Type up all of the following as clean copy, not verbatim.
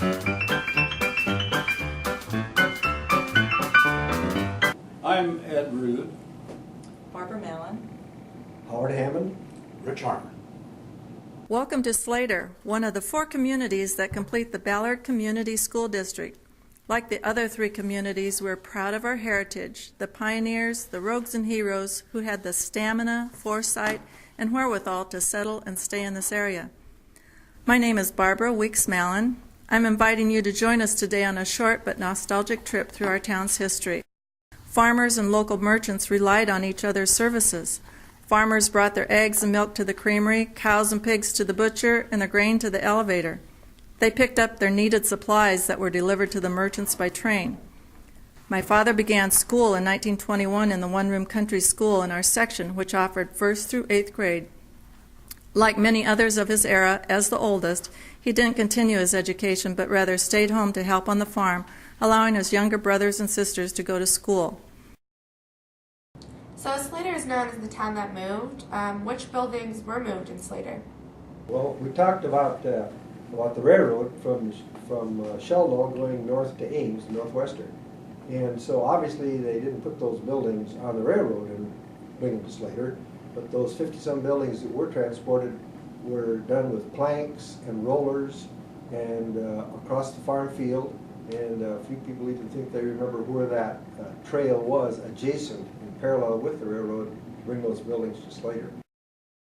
I'm Ed Rude. Barbara Mallon. Howard Hammond. Rich Harmon. Welcome to Slater, one of the 4 communities that complete the Ballard Community School District. Like the other 3 communities, we're proud of our heritage, the pioneers, the rogues and heroes who had the stamina, foresight, and wherewithal to settle and stay in this area. My name is Barbara Weeks Mallon. I'm inviting you to join us today on a short but nostalgic trip through our town's history. Farmers and local merchants relied on each other's services. Farmers brought their eggs and milk to the creamery, cows and pigs to the butcher, and the grain to the elevator. They picked up their needed supplies that were delivered to the merchants by train. My father began school in 1921 in the one-room country school in our section, which offered 1st through 8th grade. Like many others of his era, as the oldest, he didn't continue his education, but rather stayed home to help on the farm, allowing his younger brothers and sisters to go to school. So Slater is known as the town that moved. Which buildings were moved in Slater? Well, we talked about the railroad from Sheldon going north to Ames, Northwestern. And so obviously they didn't put those buildings on the railroad and bring them to Slater, but those 50-some buildings that were transported were done with planks and rollers and across the farm field. And a few people even think they remember where that trail was adjacent and parallel with the railroad to bring those buildings to Slater.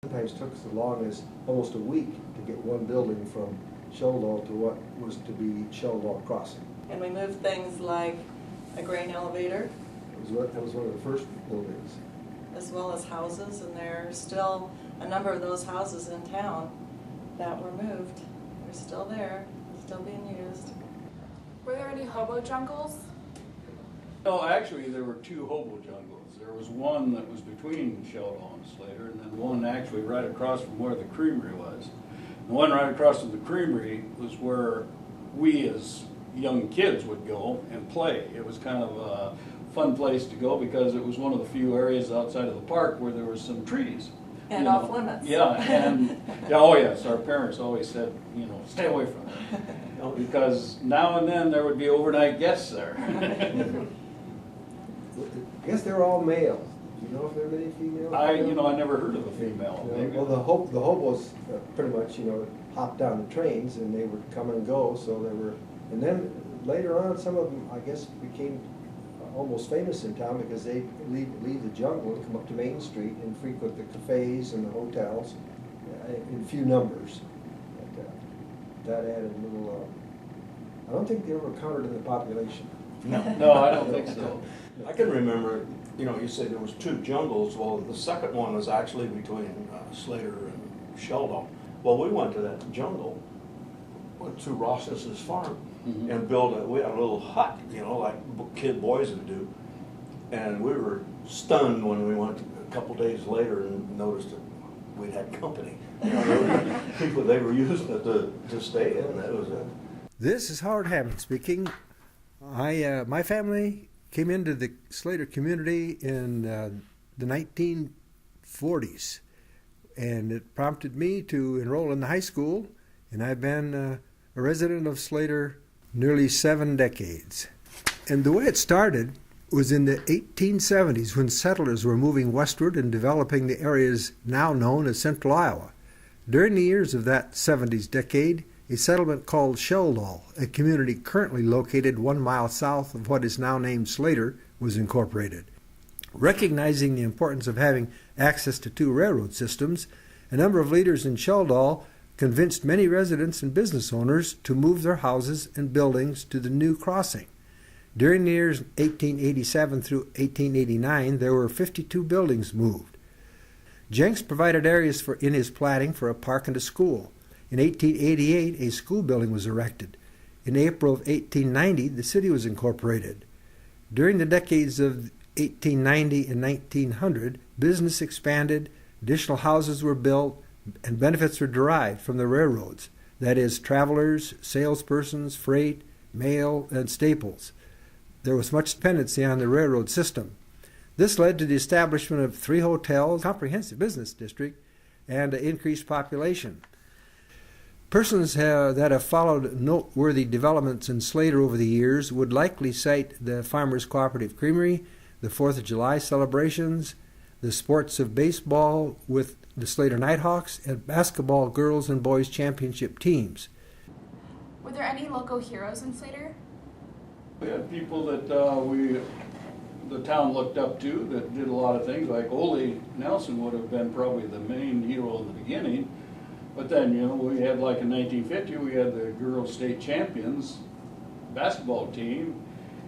Sometimes took as long as almost a week to get one building from Sheldon to what was to be Sheldon Crossing. And we moved things like a grain elevator, That was one of the first buildings. as well as houses, and there are still a number of those houses in town that were moved. They're still there, still being used. Were there any hobo jungles? No, actually, there were 2 hobo jungles. There was one that was between Sheldon and Slater, and then one actually right across from where the creamery was. The one right across from the creamery was where we as young kids would go and play. It was kind of a fun place to go because it was one of the few areas outside of the park where there were some trees. And off limits. Yeah, and oh yes, our parents always said, stay away from it. Because now and then there would be overnight guests there. I guess they were all male. Do you know if there were any females? I never heard of a female. Well, the hobos pretty much, hopped on the trains and they would come and go. So there were, and then later on, some of them, I guess, became almost famous in town because they leave the jungle and come up to Main Street and frequent the cafes and the hotels in few numbers. But, that added a little. I don't think they were counted in the population. No, I don't think so. I can remember, you said there was 2 jungles. Well, the second one was actually between Slater and Sheldon. Well, we went to that jungle, went to Ross's farm, and we had a little hut, like boys would do. And we were stunned when we went a couple days later and noticed that we'd had company. People, they were using it to stay in. That was it. This is Howard Hammond speaking. My family came into the Slater community in the 1940s, and it prompted me to enroll in the high school, and I've been a resident of Slater nearly 7 decades. And the way it started was in the 1870s when settlers were moving westward and developing the areas now known as Central Iowa. During the years of that 70s decade, a settlement called Sheldon, a community currently located 1 mile south of what is now named Slater, was incorporated. Recognizing the importance of having access to 2 railroad systems, a number of leaders in Sheldon convinced many residents and business owners to move their houses and buildings to the new crossing. During the years 1887 through 1889, there were 52 buildings moved. Jenks provided areas in his platting for a park and a school. In 1888, a school building was erected. In April of 1890, the city was incorporated. During the decades of 1890 and 1900, business expanded, additional houses were built, and benefits were derived from the railroads, that is, travelers, salespersons, freight, mail, and staples. There was much dependency on the railroad system. This led to the establishment of 3 hotels, a comprehensive business district, and an increased population. Persons that have followed noteworthy developments in Slater over the years would likely cite the Farmers Cooperative Creamery, the 4th of July celebrations, the sports of baseball with the Slater Nighthawks, and basketball girls and boys championship teams. Were there any local heroes in Slater? We had people that the town looked up to that did a lot of things, like Ole Nelson would have been probably the main hero in the beginning. But then, you know, we had, like in 1950, we had the girls state champions basketball team,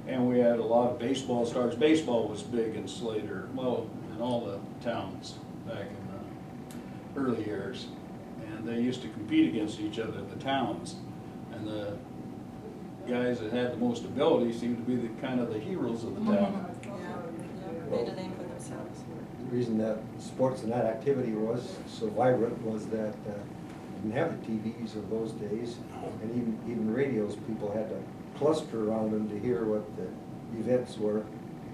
and we had a lot of baseball stars. Baseball was big in Slater, well, in all the towns back in the early years. And they used to compete against each other, the towns. And the guys that had the most ability seemed to be the kind of the heroes of the town. Yeah, made a name for themselves. The reason that sports and that activity was so vibrant was that didn't have the TVs of those days, and even radios. People had to cluster around them to hear what the events were.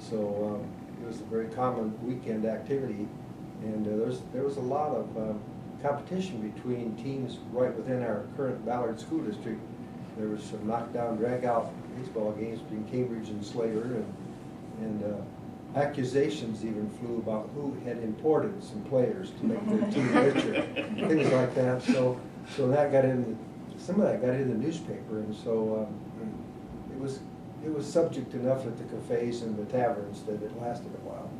So it was a very common weekend activity, and there was a lot of competition between teams right within our current Ballard School District. There was some knockdown, drag-out baseball games between Cambridge and Slater, and accusations even flew about who had imported some players to make their team richer, things like that. So that got in. Some of that got in the newspaper, and so it was subject enough at the cafes and the taverns that it lasted a while.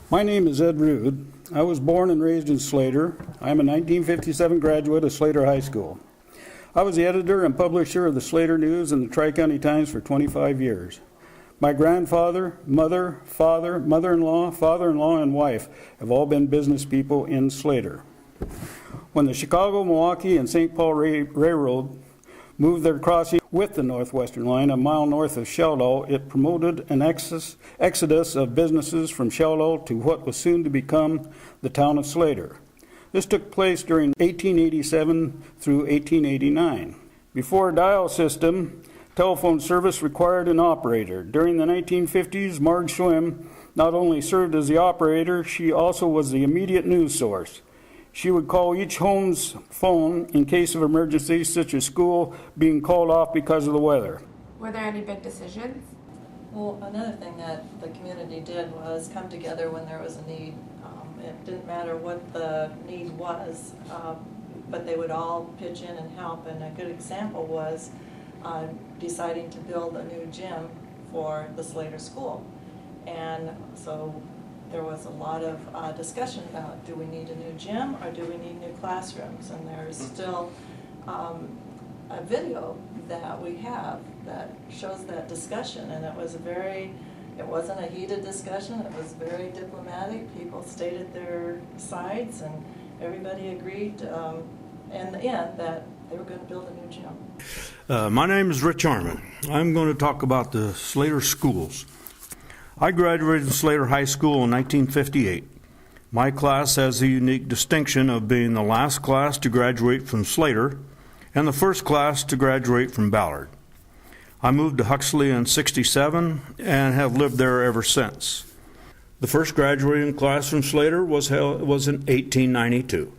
My name is Ed Rude. I was born and raised in Slater. I'm a 1957 graduate of Slater High School. I was the editor and publisher of the Slater News and the Tri-County Times for 25 years. My grandfather, mother, father, mother-in-law, father-in-law, and wife have all been business people in Slater. When the Chicago, Milwaukee, and St. Paul Railroad moved their crossing with the Northwestern Line a mile north of Sheldon, it promoted an exodus of businesses from Sheldon to what was soon to become the town of Slater. This took place during 1887 through 1889. Before a dial system, telephone service required an operator. During the 1950s, Marge Schwim not only served as the operator, she also was the immediate news source. She would call each home's phone in case of emergencies, such as school being called off because of the weather. Were there any big decisions? Well, another thing that the community did was come together when there was a need. It didn't matter what the need was, but they would all pitch in and help. And a good example was deciding to build a new gym for the Slater School. And so there was a lot of discussion about, do we need a new gym or do we need new classrooms? And there's still a video that we have that shows that discussion, and it wasn't a heated discussion, it was very diplomatic. People stated their sides and everybody agreed in the end that they were going to build a new gym. My name is Rich Arman. I'm going to talk about the Slater schools. I graduated from Slater High School in 1958. My class has the unique distinction of being the last class to graduate from Slater and the first class to graduate from Ballard. I moved to Huxley in '67 and have lived there ever since. The first graduating class from Slater was in 1892.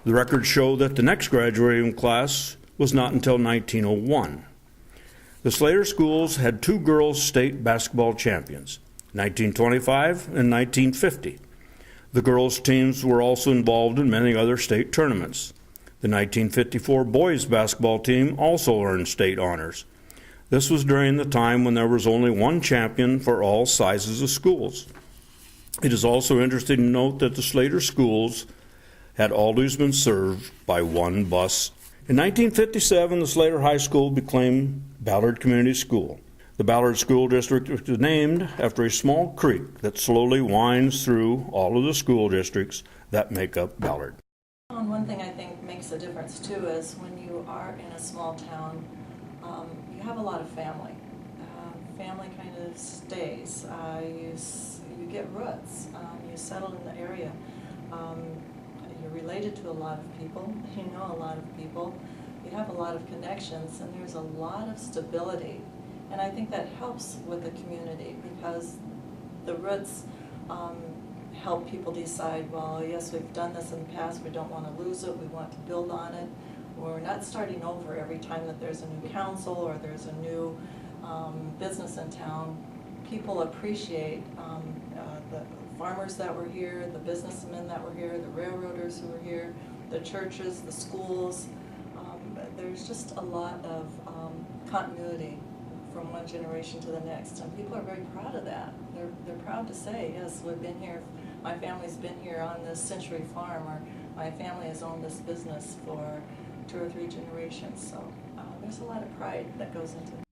The records show that the next graduating class was not until 1901. The Slater schools had two girls' state basketball champions, 1925 and 1950. The girls' teams were also involved in many other state tournaments. The 1954 boys' basketball team also earned state honors. This was during the time when there was only one champion for all sizes of schools. It is also interesting to note that the Slater schools had always been served by one bus. In 1957, the Slater High School became Ballard Community School. The Ballard School District was named after a small creek that slowly winds through all of the school districts that make up Ballard. And one thing I think makes a difference too is when you are in a small town, you have a lot of family. Family kind of stays. You get roots. You settle in the area. You're related to a lot of people. You know a lot of people. You have a lot of connections, and there's a lot of stability. And I think that helps with the community because the roots help people decide, well, yes, we've done this in the past, we don't want to lose it, we want to build on it. We're not starting over every time that there's a new council or there's a new business in town. People appreciate the farmers that were here, the businessmen that were here, the railroaders who were here, the churches, the schools. There's just a lot of continuity from one generation to the next, and people are very proud of that. They're proud to say, yes, we've been here, my family's been here on this century farm, or my family has owned this business for 2 or 3 generations. So there's a lot of pride that goes into it.